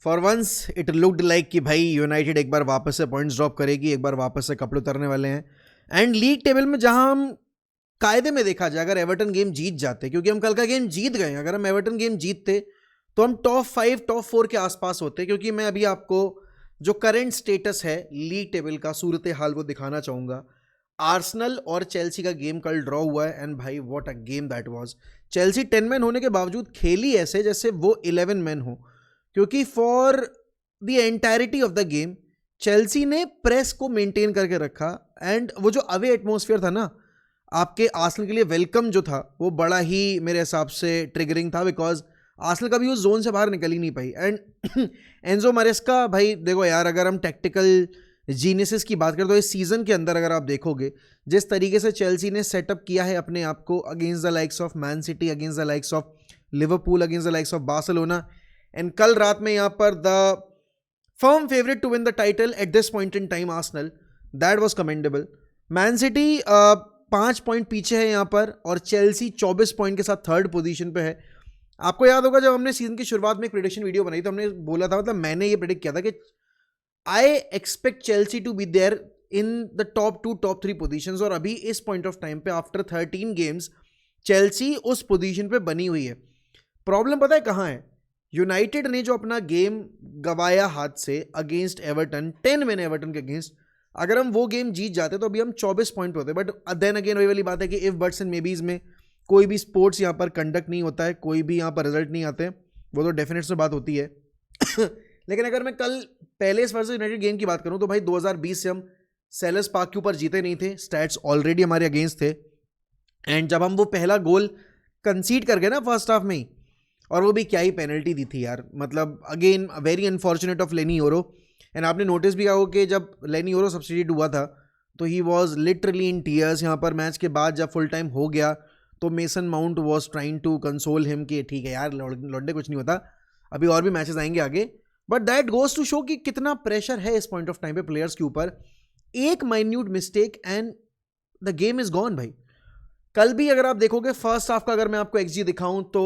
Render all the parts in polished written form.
For once it looked like कि भाई United एक बार वापस से पॉइंट्स ड्रॉप करेगी, एक बार वापस से कपड़े उतरने वाले हैं। एंड लीग टेबल में जहां हम कायदे में देखा जाए, अगर एवर्टन गेम जीत जाते, क्योंकि हम कल का गेम जीत गए, अगर हम एवर्टन गेम जीतते तो हम टॉप 5 टॉप 4 के आसपास होते। क्योंकि मैं अभी आपको जो करंट स्टेटस है लीग टेबल का सूरत हाल वो दिखाना चाहूंगा। आर्सेनल और चेल्सी का गेम कल ड्रॉ हुआ है एंड भाई what a game that was. Chelsea 10 man होने के बावजूद खेली ऐसे जैसे वो 11 मैन हो, क्योंकि for the entirety of the game Chelsea ने प्रेस को मेंटेन करके रखा। एंड वो जो अवे एटमॉस्फेयर था ना आपके आर्सेनल के लिए, वेलकम जो था वो बड़ा ही मेरे हिसाब से ट्रिगरिंग था, बिकॉज आर्सेनल कभी उस जोन से बाहर निकल ही नहीं पाई। एंड एंजो मैरेस्का, भाई देखो यार, अगर हम टेक्टिकल जीनियसेस की बात करें तो इस सीजन के अंदर अगर आप देखोगे जिस तरीके से चेल्सी ने सेटअप किया है अपने आप को against the likes of Man City, against the likes of Liverpool, against the likes of Barcelona, and कल रात में यहाँ पर the firm favourite to win the title at this point in time Arsenal, that was commendable. Man City 5 point पीछे है यहाँ पर और चेल्सी 24 पॉइंट के साथ थर्ड पोजीशन पे है। आपको याद होगा जब हमने सीजन की शुरुआत में एक प्रेडिक्शन वीडियो बनाई तो हमने बोला था, मतलब मैंने ये प्रेडिक्ट किया था कि I expect Chelsea to be there in the top 2 top 3 positions. और अभी इस पॉइंट ऑफ टाइम पे आफ्टर 13 गेम्स चेल्सी उस पोजीशन पे बनी हुई है। प्रॉब्लम पता है कहाँ है? यूनाइटेड ने जो अपना गेम गवाया हाथ से अगेंस्ट एवर्टन, 10 मैन एवर्टन के अगेंस्ट, अगर हम वो गेम जीत जाते तो अभी हम 24 पॉइंट पे होते। बट देन अगेन वही वाली बात है कि इफ बट्स एंड मेबीज में कोई भी स्पोर्ट्स यहाँ पर कंडक्ट नहीं होता है, कोई भी यहाँ पर रिजल्ट नहीं आते, वो तो डेफिनेट से बात होती है। लेकिन अगर मैं कल पैलेस वर्सेस यूनाइटेड गेम की बात करूं तो भाई 2020 से हम सेल्हर्स पार्क के ऊपर जीते नहीं थे, स्टैट्स ऑलरेडी हमारे अगेंस्ट थे। एंड जब हम वो पहला गोल कंसीड कर गए ना फर्स्ट हाफ में ही, और वो भी क्या ही पेनल्टी दी थी यार, मतलब अगेन वेरी अनफॉर्चुनेट ऑफ लेनी यूरो। एंड आपने नोटिस भी किया हो कि जब लेनी यूरो सब्स्टिट्यूट हुआ था तो he was literally in tears. यहाँ पर मैच के बाद जब फुल टाइम हो गया तो Mason Mount was trying to console him कि ठीक है यार लौंडे कुछ नहीं होता, अभी और भी मैचेस आएंगे आगे। But that goes to show कि कितना प्रेशर है इस पॉइंट ऑफ टाइम पे प्लेयर्स के ऊपर। एक minute mistake and the game is gone भाई। कल भी अगर आप देखोगे फर्स्ट हाफ का अगर मैं आपको एक्सजी दिखाऊं तो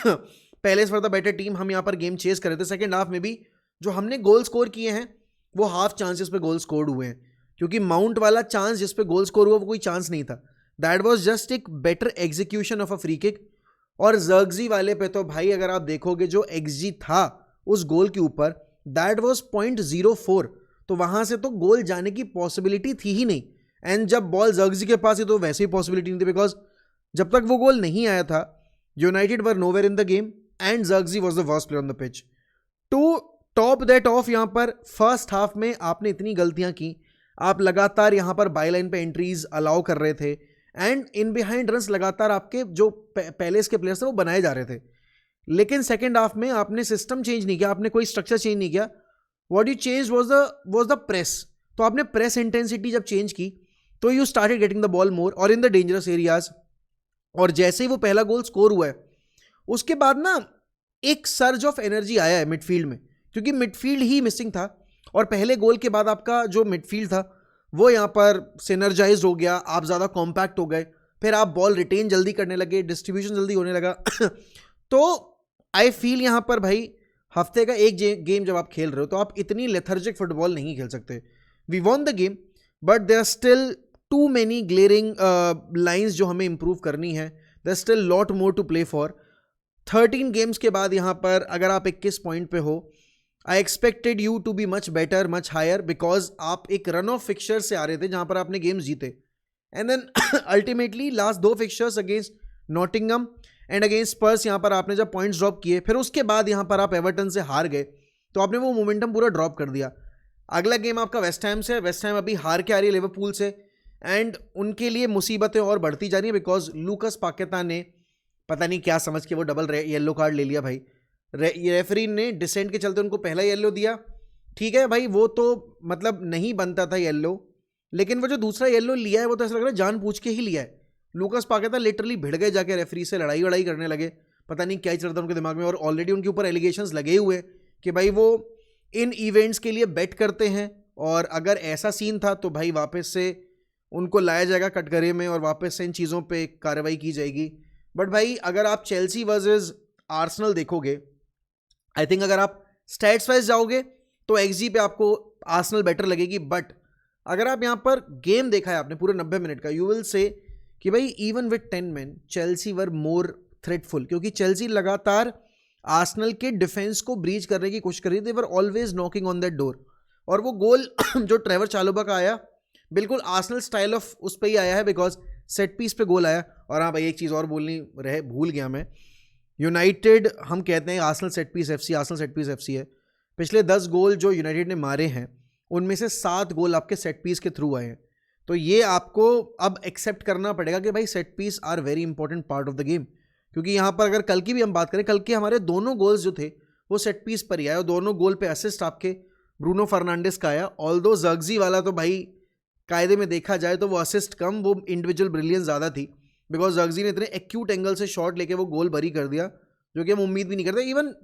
पहले फॉर द बेटर टीम हम यहाँ पर गेम चेस कर रहे थे। सेकेंड हाफ में भी जो हमने गोल स्कोर किए हैं वो हाफ चांसेस पे गोल स्कोर्ड हुए हैं, क्योंकि माउंट वाला चांस जिस पे गोल स्कोर हुआ वो कोई चांस नहीं था, दैट वाज जस्ट एक better execution of a free kick. और जर्गजी वाले पे तो भाई अगर आप देखोगे जो एक्सजी था उस गोल के ऊपर दैट वाज 0.04, तो वहां से तो गोल जाने की पॉसिबिलिटी थी ही नहीं। एंड जब बॉल जर्गजी के पास ही तो वैसे ही पॉसिबिलिटी नहीं थी, बिकॉज जब तक वो गोल नहीं आया था United were nowhere in the game and Zirkzee was the worst player on the pitch. To top that of यहाँ पर फर्स्ट हाफ में आपने इतनी गलतियां की, आप लगातार यहाँ पर बाई लाइन पे एंट्रीज अलाउ कर रहे थे एंड इन बिहाइंड रन्स लगातार आपके जो पैलेस के प्लेयर्स थे वो बनाए जा रहे थे। लेकिन सेकेंड हाफ में आपने सिस्टम चेंज नहीं किया, आपने कोई स्ट्रक्चर चेंज नहीं किया। What you change was the press. तो आपने प्रेस इंटेंसिटी जब चेंज की तो you started getting the ball more और इन द डेंजरस एरियाज। और जैसे ही वो पहला गोल स्कोर हुआ है उसके बाद ना एक सर्ज ऑफ एनर्जी आया है मिडफील्ड में, क्योंकि मिडफील्ड ही मिसिंग था। और पहले गोल के बाद आपका जो मिडफील्ड था वो यहाँ पर सिनर्जाइज हो गया, आप ज़्यादा कॉम्पैक्ट हो गए, फिर आप बॉल रिटेन जल्दी करने लगे, डिस्ट्रीब्यूशन जल्दी होने लगा। तो आई फील यहाँ पर भाई हफ्ते का एक गेम जब आप खेल रहे हो तो आप इतनी लेथर्जिक फुटबॉल नहीं खेल सकते। We won the game but there are still too many glaring lines जो हमें इंप्रूव करनी है। There still lot more to play for. 13 games के बाद यहाँ पर अगर आप 21 पॉइंट पे हो, I expected you to be much better much higher, because आप एक रन ऑफ फिक्चर से आ रहे थे जहाँ पर आपने गेम्स जीते। And then ultimately last 2 fixtures against Nottingham and against Spurs यहाँ पर आपने जब पॉइंट्स ड्रॉप किए, फिर उसके बाद यहाँ पर आप एवर्टन से हार गए, तो आपने वो मोमेंटम पूरा ड्रॉप कर दिया। अगला गेम आपका वेस्ट हैम से, वेस्ट हैम अभी हार के आ रही है लिवरपूल से एंड उनके लिए मुसीबतें और बढ़ती जा रही है, बिकॉज लूकस पाकेता ने पता नहीं क्या समझ के वो डबल येलो कार्ड ले लिया भाई। रेफरी ने डिसेंट के चलते उनको पहला येलो दिया, ठीक है भाई, वो तो मतलब नहीं बनता था येलो, लेकिन वो जो दूसरा येलो लिया है वो तो ऐसा लग रहा है जानबूझ के ही लिया है। लूकस पाकेता लिटरली भिड़ गए जाके रेफरी से, लड़ाई वड़ाई करने लगे, पता नहीं क्या ही चलता उनके दिमाग में। और ऑलरेडी उनके ऊपर एलिगेशंस लगे हुए कि भाई वो इन इवेंट्स के लिए बेट करते हैं, और अगर ऐसा सीन था तो भाई वापस से उनको लाया जाएगा कटघरे में और वापस से इन चीज़ों पे कार्रवाई की जाएगी। बट भाई अगर आप चेल्सी वर्सेस आर्सेनल देखोगे, आई थिंक अगर आप स्टैट्स वाइज जाओगे तो XG पे आपको आर्सेनल बेटर लगेगी, बट अगर आप यहाँ पर गेम देखा है आपने पूरे 90 मिनट का, यू विल से कि भाई इवन विद 10 मैन चेल्सी वर मोर थ्रेटफुल, क्योंकि चेल्सी लगातार आर्सेनल के डिफेंस को ब्रीच करने की कोशिश कर रही थी, they were always knocking on that door. और वो गोल जो ट्रेवर चालोबा का आया बिल्कुल आर्सेनल स्टाइल ऑफ उस पर ही आया है, बिकॉज सेट पीस पे गोल आया। और हाँ भाई एक चीज़ और बोलनी रहे, भूल गया मैं, यूनाइटेड हम कहते हैं Arsenal set piece FC, Arsenal set piece FC है। पिछले 10 गोल जो यूनाइटेड ने मारे हैं उनमें से 7 गोल आपके सेट पीस के थ्रू आए हैं। तो ये आपको अब एक्सेप्ट करना पड़ेगा कि भाई set piece are very important part of the game, क्योंकि यहाँ पर अगर कल की भी हम बात करें, कल के हमारे दोनों गोल्स जो थे वो सेट पीस पर ही आए, और दोनों गोल पे असिस्ट आपके ब्रूनो फर्नांडिस का आया। ऑल्दो ज़र्गजी वाला तो भाई कायदे में देखा जाए तो वो असिस्ट कम, वो इंडिविजुअल ब्रिलियंस ज़्यादा थी, बिकॉज ज़र्गजी ने इतने एक्यूट एंगल से शॉट लेके वो गोल भरी कर दिया जो कि हम उम्मीद भी नहीं करते। इवन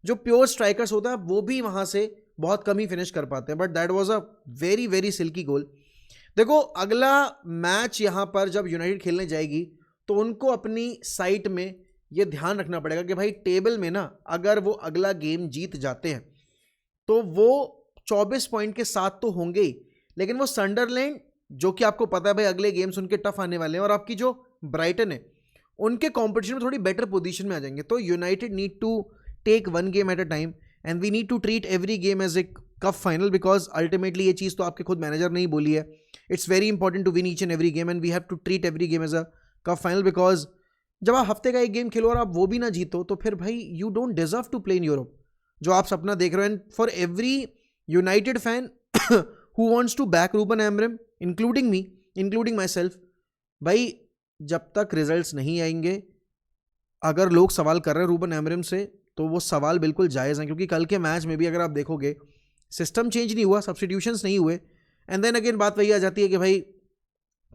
जो प्योर स्ट्राइकर्स होता है वो भी वहाँ से बहुत कम ही फिनिश कर पाते हैं, but that was a very very silky goal. देखो अगला मैच यहाँ पर जब यूनाइटेड खेलने जाएगी तो उनको अपनी साइट में ये ध्यान रखना पड़ेगा कि भाई टेबल में ना अगर वो अगला गेम जीत जाते हैं तो वो 24 पॉइंट के साथ तो होंगे ही, लेकिन वो सनडरलैंड जो कि आपको पता है भाई अगले गेम्स उनके टफ आने वाले हैं, और आपकी जो ब्राइटन है उनके कंपटीशन में थोड़ी बेटर पोजीशन में आ जाएंगे। तो United need to take one game at a time and we need to treat every game as a cup final, because ultimately ये चीज़ तो आपके खुद मैनेजर ने ही बोली है, it's very important to win each and every game and we have to treat every game as a cup final, because जब आप हफ्ते का एक गेम खेलो और आप वो भी ना जीतो तो फिर भाई you don't deserve to play in Europe, जो आप सपना देख रहे हैं। For every United fan who wants to back Ruben Amorim including me, including myself, भाई जब तक रिजल्ट्स नहीं आएंगे, अगर लोग सवाल कर रहे हैं रूबन एमरम से तो वो सवाल बिल्कुल जायज़ हैं, क्योंकि कल के मैच में भी अगर आप देखोगे सिस्टम चेंज नहीं हुआ, सब्स्टिट्यूशंस नहीं हुए, एंड देन अगेन बात वही आ जाती है कि भाई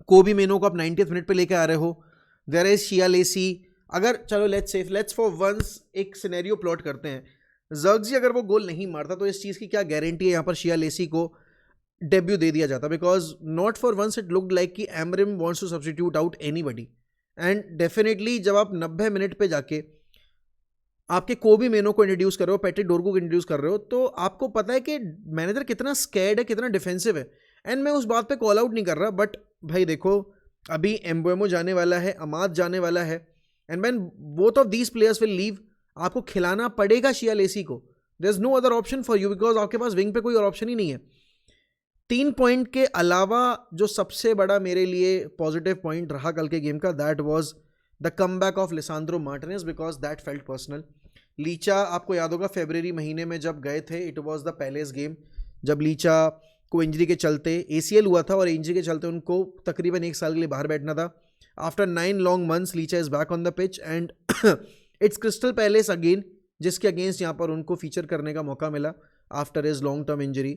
कोबी मेनो को आप 90th मिनट पे लेके आ रहे हो, देयर इज शिया लेसी। अगर चलो लेट्स फॉर वंस एक सिनेरियो प्लॉट करते हैं, ज़र्गजी अगर वो गोल नहीं मारता तो इस चीज़ की क्या गारंटी है यहाँ पर शिया लेसी को डेब्यू दे दिया जाता, because not for once it looked like कि Amorim wants to substitute out anybody. And definitely जब आप 90 मिनट पे जाके आपके कोबी मेनो को इंट्रोड्यूस कर रहे हो, पैट्रिक डोरगू को इंट्रोड्यूस कर रहे हो, तो आपको पता है कि मैनेजर कितना स्कैर्ड है, कितना डिफेंसिव है। एंड मैं उस बात पे कॉल आउट नहीं कर रहा, बट भाई देखो अभी एम्बोएमो जाने वाला है, अमाद जाने वाला है, and when both of these players will leave, आपको खिलाना पड़ेगा शिया लेसी को, there is no other option for you, because आपके पास विंग पे कोई और ऑप्शन ही नहीं है। 3 पॉइंट के अलावा जो सबसे बड़ा मेरे लिए पॉजिटिव पॉइंट रहा कल के गेम का, that was the comeback of Lisandro Martinez, because that felt personal. Licha आपको याद होगा फरवरी महीने में जब गए थे, it was the Palace game, जब लीचा को इंजरी के चलते ACL हुआ था और इंजरी के चलते उनको तकरीबन 1 साल के लिए बाहर बैठना था। After 9 long months Licha is back on the pitch and it's Crystal Palace again, जिसके अगेंस्ट यहाँ पर उनको फीचर करने का मौका मिला after is long term injury.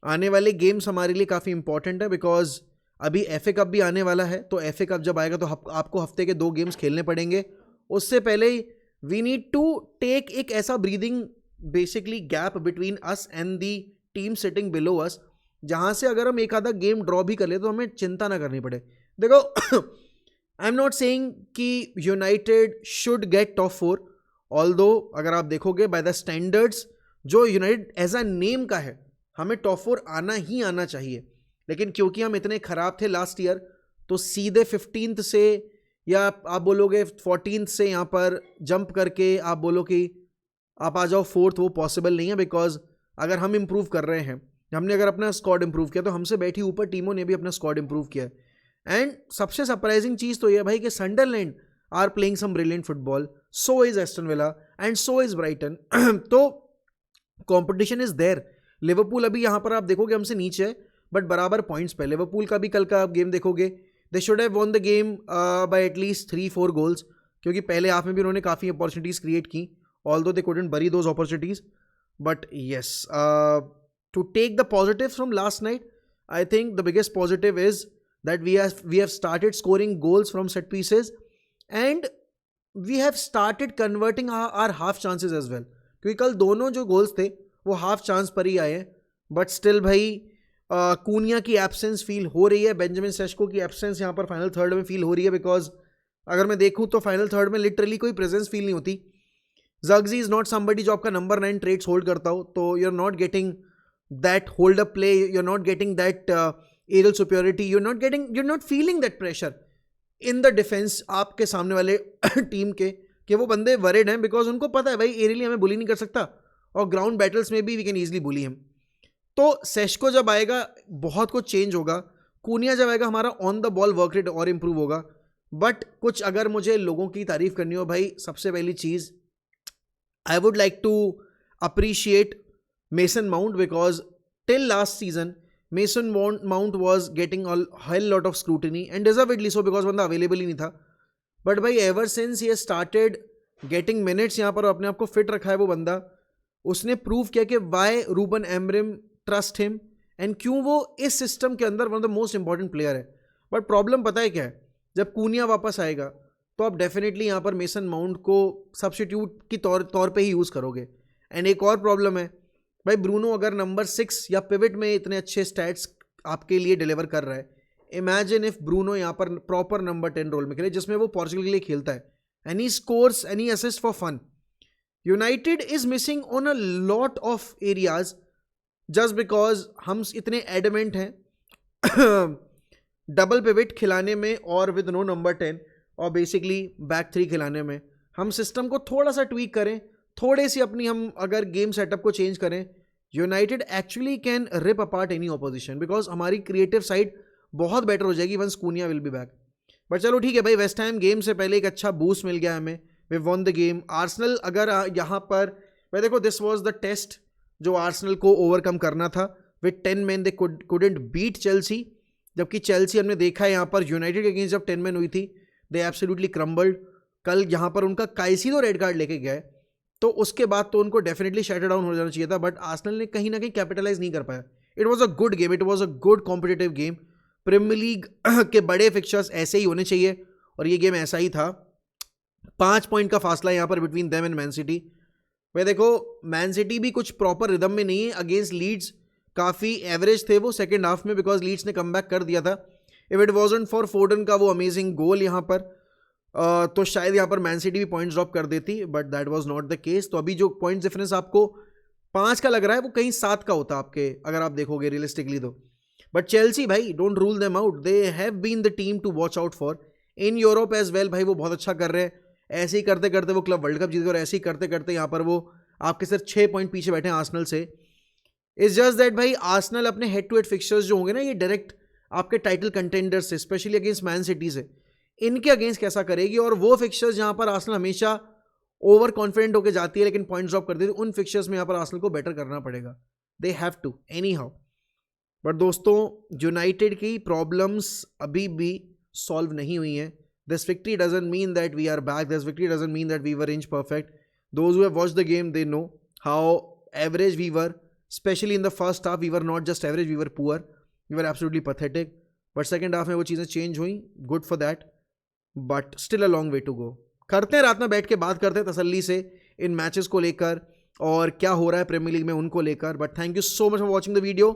आने वाले गेम्स हमारे लिए काफ़ी इंपॉर्टेंट है, बिकॉज अभी FA कप भी आने वाला है, तो FA कप जब आएगा तो आपको हफ्ते के 2 गेम्स खेलने पड़ेंगे। उससे पहले ही वी नीड टू टेक एक ऐसा breathing basically gap between us and the team sitting below us, जहाँ से अगर हम एक आधा गेम ड्रॉ भी कर ले तो हमें चिंता ना करनी पड़े। देखो आई एम नॉट सेइंग कि United should get top 4, although अगर आप देखोगे बाय द स्टैंडर्ड्स जो यूनाइटेड एज अ नेम का है, हमें टॉप 4 आना ही आना चाहिए, लेकिन क्योंकि हम इतने ख़राब थे लास्ट ईयर तो सीधे 15th से या आप बोलोगे 14th से यहाँ पर जंप करके आप बोलो कि आप आ जाओ 4th, वो पॉसिबल नहीं है। बिकॉज अगर हम इम्प्रूव कर रहे हैं, हमने अगर अपना स्क्वाड इम्प्रूव किया तो हमसे बैठी ऊपर टीमों ने भी अपना स्क्वाड इम्प्रूव किया है। एंड सबसे सरप्राइजिंग चीज़ तो यह भाई कि Sunderland are playing some brilliant football, so is Aston Villa and so is Brighton. तो कॉम्पिटिशन इज देयर। लिवरपूल अभी यहाँ पर आप देखोगे हमसे नीचे है, बट बराबर पॉइंट्स पे। लिवरपूल का भी कल का आप गेम देखोगे, they should have won the game by at least 3-4 goals, क्योंकि पहले हाफ में भी उन्होंने काफ़ी अपॉर्चुनिटीज़ क्रिएट की, although they couldn't bury those opportunities. But yes, to take the positives from last night, I think the biggest positive is that we have started scoring goals from set pieces and we have started converting our half chances as well, क्योंकि कल दोनों जो goals थे वो half chance पर ही आए हैं। But still भाई कूनिया की एब्सेंस फील हो रही है, बेंजामिन सेस्को की एब्सेंस यहाँ पर फाइनल थर्ड में फील हो रही है, बिकॉज अगर मैं देखूँ तो फाइनल थर्ड में लिटरली कोई प्रेजेंस फील नहीं होती। ज़ग्जी इज नॉट समबडी जो आपका नंबर 9 ट्रेड्स होल्ड करता हो, तो you are not getting that hold up play, you are not getting that aerial superiority, you are not feeling that pressure in the defence आपके सामने वाले टीम के, कि वो बंदे वरिड हैं बिकॉज उनको पता है भाई एरियली हमें बुली नहीं कर सकता, और ग्राउंड बैटल्स में भी we can easily bully him. तो सेशको जब आएगा बहुत कुछ चेंज होगा, कूनिया जब आएगा हमारा on the ball work rate और इंप्रूव होगा। बट कुछ अगर मुझे लोगों की तारीफ करनी हो भाई, सबसे पहली चीज़ I would like to appreciate Mason Mount, because till last season Mason Mount was getting a hell lot of scrutiny and deservedly so, because बंदा अवेलेबल ही नहीं था। बट भाई एवर सिंस ये स्टार्टेड गेटिंग मिनट्स यहाँ पर अपने आप को फिट रखा है वो बंदा, उसने प्रूव किया कि why Ruben Amorim trust him and क्यों वो इस सिस्टम के अंदर one of the most important player है। बट प्रॉब्लम पता है क्या है, जब कूनिया वापस आएगा तो आप डेफिनेटली यहाँ पर मेसन माउंट को सब्स्टिट्यूट की तौर पे ही यूज़ करोगे। एंड एक और प्रॉब्लम है भाई, ब्रूनो अगर नंबर 6 या पिविट में इतने अच्छे स्टैट्स आपके लिए डिलीवर कर रहा है, इमेजिन इफ ब्रूनो यहाँ पर प्रॉपर नंबर 10 रोल में खेले जिसमें वो पोर्चुगल के लिए खेलता है, and he scores and he assist for fun. United is missing on a lot of areas just because हम इतने एडमेंट हैं डबल पिविट खिलाने में और विद नो नंबर 10 और बेसिकली बैक 3 खिलाने में। हम सिस्टम को थोड़ा सा ट्वीक करें, थोड़े सी अपनी हम अगर गेम सेटअप को चेंज करें, United actually can rip apart any opposition, because हमारी क्रिएटिव साइड बहुत बेटर हो जाएगी once Cunha will be back. But चलो ठीक है भाई, वेस्ट हैम गेम से पहले एक अच्छा बूस्ट मिल गया हमें, we won the game. Arsenal अगर यहाँ पर भाई देखो, दिस वॉज द टेस्ट जो आर्सेनल को ओवरकम करना था। With 10 man they couldn't beat Chelsea, जबकि चेल्सी हमने देखा है यहाँ पर यूनाइटेड के अगेंस्ट जब 10 मैन हुई थी दे एब्सोल्युटली क्रम्बल्ड। कल यहाँ पर उनका काइसीडो रेड कार्ड लेके गए, तो उसके बाद तो उनको डेफिनेटली शट डाउन हो जाना चाहिए था, बट आर्सेनल ने कहीं ना कहीं कैपिटलाइज नहीं कर पाया। It was a good game, it was a good competitive game. Premier League के बड़े फिक्चर्स ऐसे ही होने चाहिए और ये गेम ऐसा ही था। 5 पॉइंट का फासला यहाँ पर between them and man city. भाई देखो, मैन सिटी भी कुछ प्रॉपर रिदम में नहीं है अगेंस्ट लीड्स, काफ़ी एवरेज थे वो सेकेंड हाफ में, बिकॉज लीड्स ने कम बैक कर दिया था। इफ इट वॉजंट फॉर फोर्डन का वो अमेजिंग गोल यहाँ पर तो शायद यहाँ पर मैन सिटी भी पॉइंट्स ड्रॉप कर देती, but that was not the case. तो अभी जो पॉइंट डिफरेंस आपको 5 का लग रहा है वो कहीं 7 का होता आपके, अगर आप देखोगे रियलिस्टिकली तो। बट चेल्सी भाई, don't rule them out, they have been the team to watch out for in Europe as well. भाई वो बहुत अच्छा कर रहे हैं, ऐसे ही करते करते वो क्लब वर्ल्ड कप जीत गए, और ऐसे ही करते करते यहाँ पर वो आपके सिर्फ 6 पॉइंट पीछे बैठे हैं आर्सेनल से। इट्स जस्ट दैट भाई, आर्सेनल अपने हेड टू हेड फिक्चर्स जो होंगे ना, ये डायरेक्ट आपके टाइटल कंटेंडर्स से, स्पेशली अगेंस्ट मैन सिटी से, इनके अगेंस्ट कैसा करेगी। और वो फिक्चर्स जहाँ पर आर्सेनल हमेशा ओवर कॉन्फिडेंट होकर जाती है लेकिन पॉइंट ड्रॉप कर देती है, उन फिक्चर्स में यहाँ पर आर्सेनल को बेटर करना पड़ेगा। They have to anyhow. But दोस्तों, यूनाइटेड की प्रॉब्लम्स अभी भी सॉल्व नहीं हुई हैं। This victory doesn't mean that we are back, this victory doesn't mean that we were inch perfect. Those who have watched the game they know how average we were, especially in the first half we were not just average, we were poor, we were absolutely pathetic. But second half में वो चीज़ें change हुई, good for that, but still a long way to go. करते हैं रात में बैठ के बात करते हैं तसल्ली से इन मैचेस को लेकर और क्या हो रहा है प्रीमियर लीग में उनको लेकर। But thank you so much for watching the video.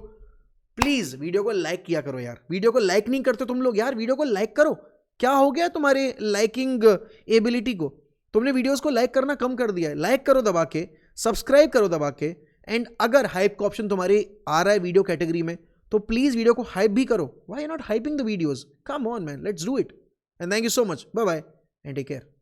Please video को लाइक किया करो यार, वीडियो को लाइक नहीं करते तुम लोग यार, वीडियो को लाइक करो। क्या हो गया तुम्हारे लाइकिंग एबिलिटी को, तुमने वीडियोज़ को लाइक करना कम कर दिया है। लाइक करो दबा के, सब्सक्राइब करो दबा के, एंड अगर हाइप का ऑप्शन तुम्हारे आ रहा है वीडियो कैटेगरी में तो प्लीज वीडियो को हाइप भी करो। Why not hyping the videos? Come on man, let's do it. And thank you so much, bye bye and take care.